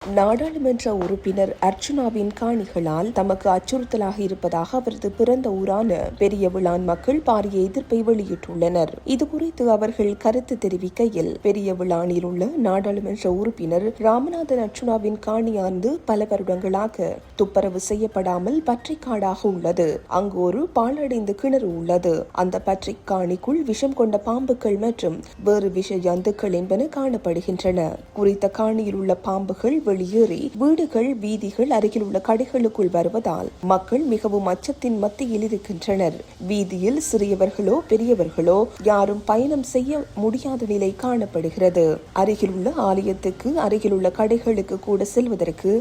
நாடாளுமன்ற உறுப்பினர் அர்ச்சுனாவின் காணிகளால் தமக்கு அச்சுறுத்தலாக இருப்பதாக அவரது பிறந்த ஊரான பெரியவிளான் மக்கள் பாரிய எதிர்ப்பை வெளியிட்டுள்ளனர். இதுகுறித்து அவர்கள் கருத்து தெரிவிக்கையில், பெரியவிளானில் உள்ள நாடாளுமன்ற உறுப்பினர் ராமநாதன் அர்ச்சுனாவின் காணியானது பல வருடங்களாக துப்புரவு செய்யப்படாமல் பற்றிக்காடாக உள்ளது. அங்கு ஒரு பாழடைந்த கிணறு உள்ளது. அந்த பற்றி காணிக்குள் விஷம் கொண்ட பாம்புகள் மற்றும் வேறு விஷ ஜந்துக்கள் என்பன காணப்படுகின்றன. குறித்த காணியில் உள்ள பாம்புகள் வெளியேறி வீடுகள், வீதிகள், அருகில் உள்ள கடைகளுக்குள் வருவதால் மக்கள் மிகவும் அச்சத்தின் மத்தியில் இருக்கின்றனர். வீதியில் சிறியவர்களோ பெரியவர்களோ யாரும் பயணம் செய்ய முடியாத நிலை காணப்படுகிறது. அருகில் உள்ள ஆலயத்துக்கு, அருகில் உள்ள கடைகளுக்கு கூட செல்வதற்கு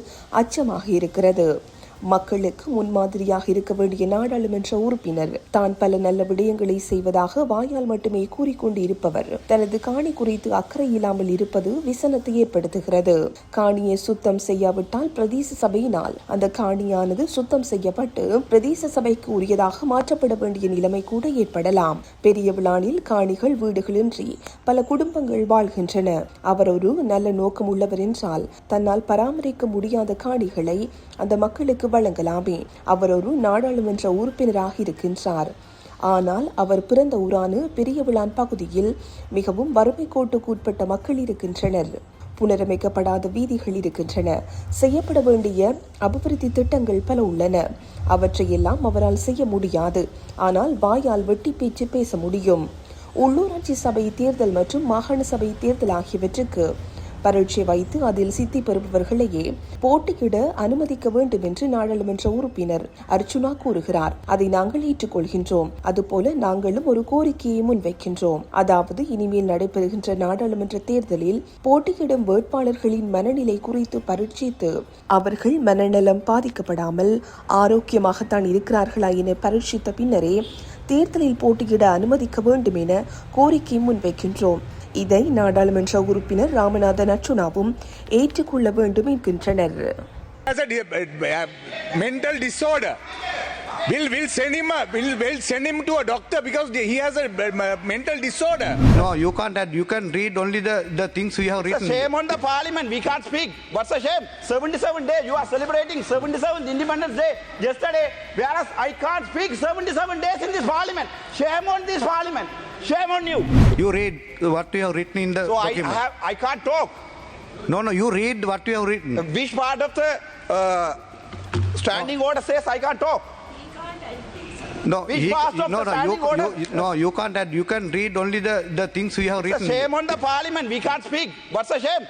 அச்சமாக இருக்கிறது. மக்களுக்கு முன்மாதிரியாக இருக்க வேண்டிய நாடாளுமன்ற உறுப்பினர் தான் பல நல்ல விடயங்களை செய்வதாக வாயால் மட்டுமே கூறிக்கொண்டு இருப்பவர் தனது காணி குறித்து அக்கறை இல்லாமல் இருப்பது விசனத்தை ஏற்படுத்துகிறது. காணியை சுத்தம் செய்யாவிட்டால் பிரதேச சபையினால் அந்த காணியானது சுத்தம் செய்யப்பட்டு பிரதேச சபைக்கு உரியதாக மாற்றப்பட வேண்டிய நிலைமை கூட ஏற்படலாம். பெரியவிளானில் காணிகள், வீடுகளின்றி பல குடும்பங்கள் வாழ்கின்றன. அவர் ஒரு நல்ல நோக்கம் உள்ளவர் என்றால் தன்னால் பராமரிக்க முடியாத காணிகளை அந்த மக்களுக்கு வழங்கலாமே. அவர் ஒரு நாடாளுமன்ற உறுப்பினராக இருக்கின்றார். ஆனால் அவர் பிறந்த ஊரான பெரியவிளான் பகுதியில் மிகவும் வறுமை கோட்டுக்கு உட்பட்ட மக்கள் இருக்கின்றனர். புனரமைக்கப்படாத வீதிகள் இருக்கின்றன. செய்யப்பட வேண்டிய அபிவிருத்தி திட்டங்கள் பல உள்ளன. அவற்றையெல்லாம் அவரால் செய்ய முடியாது. ஆனால் வாயால் வெட்டி பேச்சு பேச முடியும். உள்ளூராட்சி சபை தேர்தல் மற்றும் மாகாண சபை தேர்தல் ஆகியவற்றுக்கு பரீட்சை வைத்து அதில் சித்தி பெறுபவர்களையே போட்டியிட அனுமதிக்க வேண்டும் என்று நாடாளுமன்ற உறுப்பினர் அர்ச்சுனா கூறுகிறார். அதை நாங்கள் ஏற்றுக்கொள்கின்றோம். அதுபோல நாங்களும் ஒரு கோரிக்கையை முன்வைக்கின்றோம். அதாவது, இனிமேல் நடைபெறுகின்ற நாடாளுமன்ற தேர்தலில் போட்டியிடும் வேட்பாளர்களின் மனநிலை குறித்து பரீட்சித்து அவர்கள் மனநலம் பாதிக்கப்படாமல் ஆரோக்கியமாகத்தான் இருக்கிறார்களா என பரீட்சித்த பின்னரே தேர்தலில் போட்டியிட அனுமதிக்க வேண்டும் என கோரிக்கை முன்வைக்கின்றோம். இதை நாடாளுமன்ற உறுப்பினர் ராமநாதன் அர்ச்சுனாவும் ஏற்றுக்கொள்ள வேண்டும் என்கின்றனர். We'll send him to a doctor because he has a mental disorder. No, you can't. You can read only the things we have written. It's a shame on the parliament. We can't speak. What's a shame? 77 days. You are celebrating 77th Independence Day yesterday, whereas I can't speak 77 days in this parliament. Shame on this parliament. Shame on you. You read what you have written in the document. I can't talk. No, you read what you have written. Which part of the standing order says I can't talk? No, you can't. You can read only the things we have written. It's a shame on the parliament. We can't speak. What's a shame?